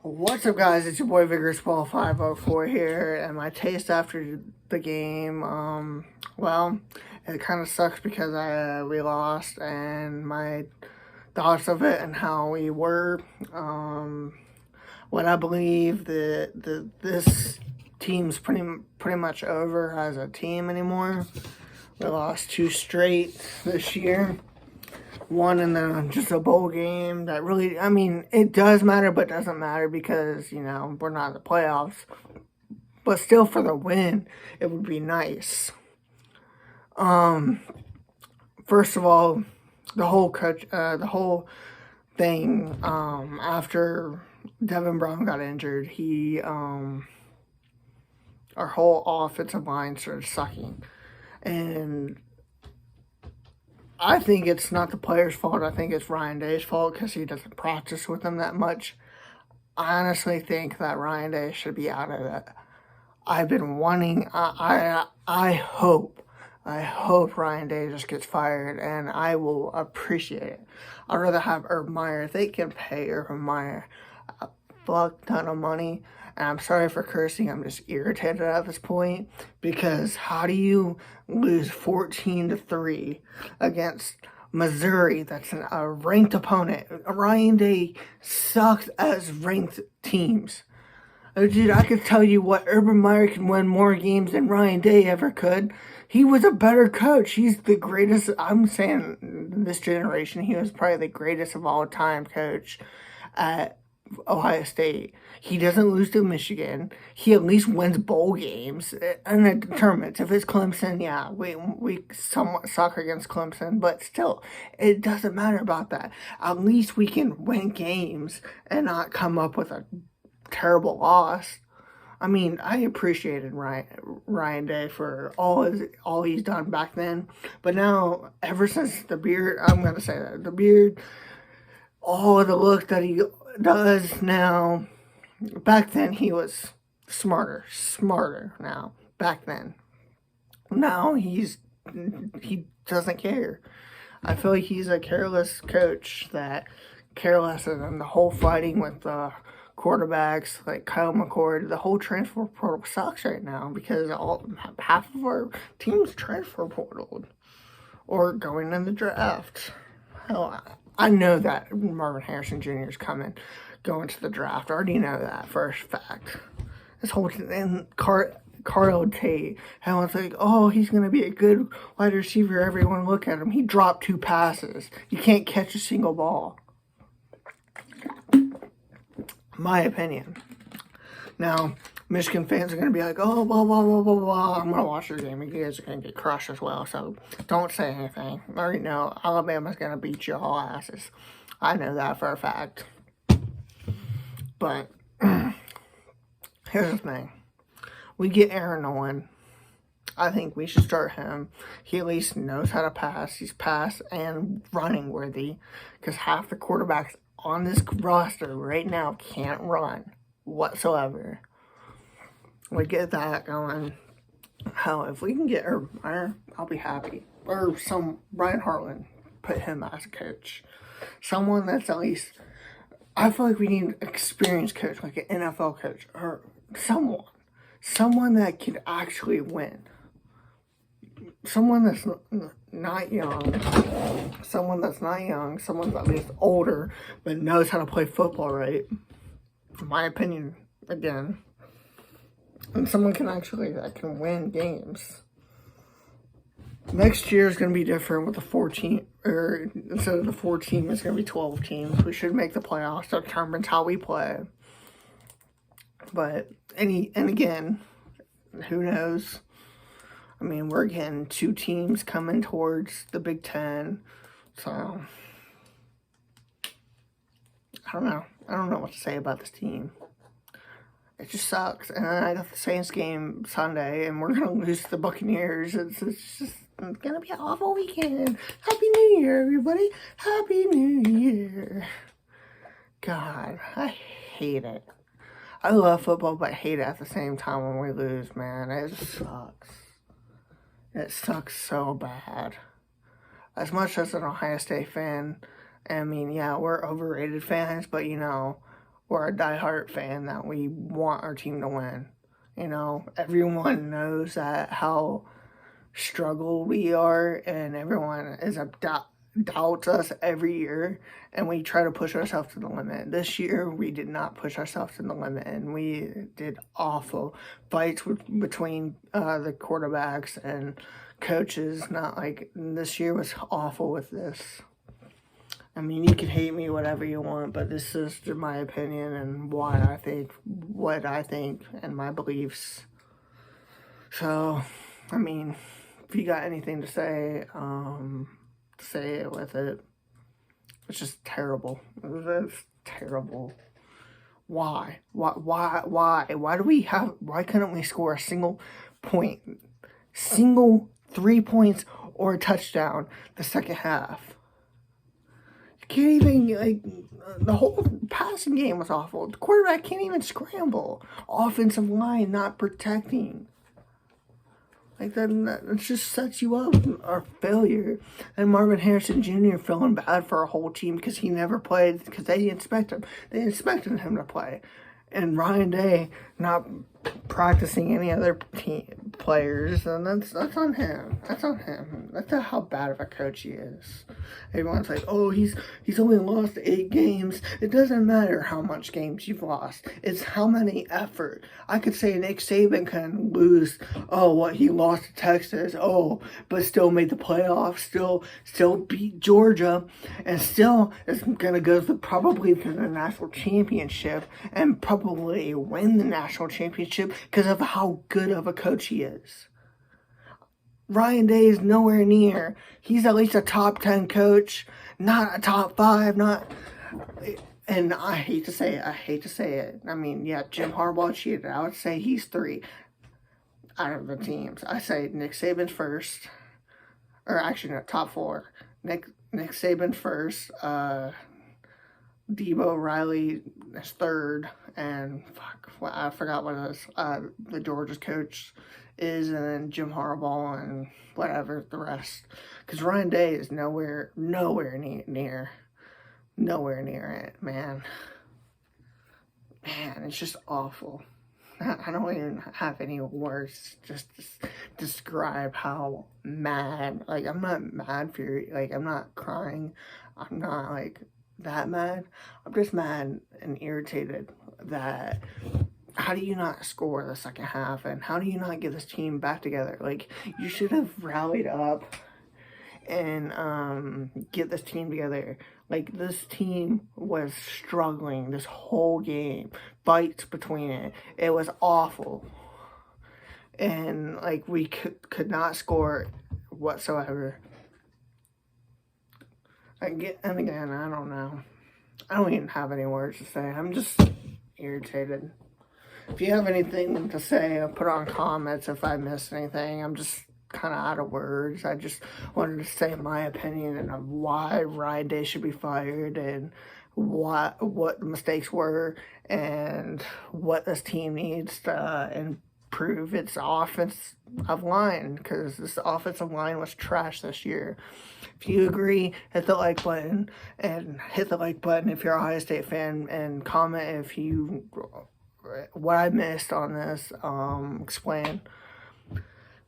What's up, guys? It's your boy Vigorous Ball 504 here, and my taste after the game. Well, it kind of sucks because we lost, and my thoughts of it and how we were. What I believe that this team's pretty much over as a team anymore. We lost two straight this year. One in just a bowl game that really, I mean, it does matter, but doesn't matter because, we're not in the playoffs. But still, for the win, it would be nice. First of all, the whole thing, after Devin Brown got injured, our whole offensive line started sucking. And I think it's not the player's fault. I think it's Ryan Day's fault because he doesn't practice with them that much. I honestly think that Ryan Day should be out of it. I've been wanting. I hope Ryan Day just gets fired, and I will appreciate it. I'd rather have Urban Meyer. If they can pay Urban Meyer a fuck ton of money, and I'm sorry for cursing, I'm just irritated at this point because how do you lose 14-3 against Missouri? That's a ranked opponent. Ryan Day sucks as ranked teams. Oh, dude, I could tell you what, Urban Meyer can win more games than Ryan Day ever could. He was a better coach. He's the greatest. I'm saying this generation, he was probably the greatest of all time coach at Ohio State. He doesn't lose to Michigan. He at least wins bowl games and the tournaments. If it's Clemson, yeah, we somewhat suck against Clemson, but still, it doesn't matter about that. At least we can win games and not come up with a terrible loss. I mean, I appreciated Ryan Day for all he's done back then, but now ever since the beard, I'm gonna say that the beard, all of the look that he does now. Back then he was smarter now. Back then, now he doesn't care. I feel like he's a careless coach that careless and the whole fighting with the quarterbacks like Kyle McCord, the whole transfer portal sucks right now because half of our team's transfer portal or going in the draft. Hell, I know that Marvin Harrison Jr. is going to the draft. I already know that for a fact. This whole and Carl Tate, how it's like, oh, he's going to be a good wide receiver. Everyone look at him. He dropped 2 passes. You can't catch a single ball. My opinion. Now, Michigan fans are going to be like, oh, blah, blah, blah, blah, blah. I'm going to watch your game. You guys are going to get crushed as well, so don't say anything. I already know Alabama's going to beat you all asses. I know that for a fact. But here's the thing. We get Aaron Nolan. I think we should start him. He at least knows how to pass. He's pass and running worthy because half the quarterbacks on this roster right now can't run whatsoever. We get that going. Hell, if we can get Urban Meyer, I'll be happy. Or Brian Hartline, put him as a coach. Someone that's at least, I feel like we need an experienced coach, like an NFL coach, or someone that can actually win. Someone that's not young, someone that's at least older, but knows how to play football right. In my opinion, again. And someone that can win games. Next year is going to be different with the 14, or instead of the 14, it's going to be 12 teams. We should make the playoffs. That determines how we play. But, and again, who knows? I mean, we're getting 2 teams coming towards the Big Ten. So, I don't know. I don't know what to say about this team. It just sucks. And then I got the Saints game Sunday, and we're going to lose to the Buccaneers. It's going to be an awful weekend. Happy New Year, everybody. Happy New Year. God, I hate it. I love football, but I hate it at the same time when we lose, man. It sucks. It sucks so bad. As much as an Ohio State fan, I mean, yeah, we're overrated fans, but, we're a diehard fan that we want our team to win. You know, everyone knows that how struggle we are, and everyone is doubts us every year, and we try to push ourselves to the limit. This year, we did not push ourselves to the limit, and we did awful fights between the quarterbacks and coaches. Not like this year was awful with this. I mean, you can hate me whatever you want, but this is my opinion and why I think what I think and my beliefs. So, I mean, if you got anything to say, say it with it. It's just terrible. It's terrible. Why? Why do we have? Why couldn't we score a single point, single 3 points or a touchdown the second half? Can't even, like, the whole passing game was awful. The quarterback can't even scramble. Offensive line not protecting. Like, that just sets you up for failure. And Marvin Harrison Jr. feeling bad for our whole team because he never played, because they didn't expect him. They expected him to play. And Ryan Day not practicing any other team players, and that's on him. That's on him. That's how bad of a coach he is. Everyone's like, oh, he's only lost 8 games. It doesn't matter how much games you've lost. It's how many effort. I could say Nick Saban can lose. Oh, what, he lost to Texas. Oh, but still made the playoffs. Still beat Georgia, and still is gonna go probably to the national championship and probably win the national championship because of how good of a coach he is. Ryan Day is nowhere near. He's at least a top 10 coach, not a top 5, not. And I hate to say it. I mean, yeah, Jim Harbaugh cheated. I would say he's 3 out of the teams. I say Nick Saban's first, or actually, no, top 4. Nick Saban first. Debo Riley is 3rd, and I forgot what it was. The Georgia's coach is, and then Jim Harbaugh and whatever the rest. Because Ryan Day is nowhere near it, man. Man, it's just awful. I don't even have any words just to describe how mad. Like, I'm not mad for you. Like, I'm not crying. I'm not like that mad. I'm just mad and irritated that how do you not score the second half, and how do you not get this team back together? Like, you should have rallied up and get this team together. Like, this team was struggling this whole game. Fights between it. It was awful. And, like, we could not score whatsoever. And again, I don't know. I don't even have any words to say. I'm just irritated. If you have anything to say, I'll put on comments if I missed anything. I'm just kind of out of words. I just wanted to say my opinion of why Ryan Day should be fired, and what the mistakes were, and what this team needs to improve its offensive line, because this offensive line was trash this year. If you agree, hit the like button, and hit the like button if you're a Ohio State fan, and comment if you what I missed on this. Explain.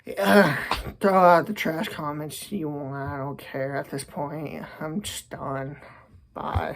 Yeah, throw out the trash comments you want. I don't care at this point. I'm just done. Bye.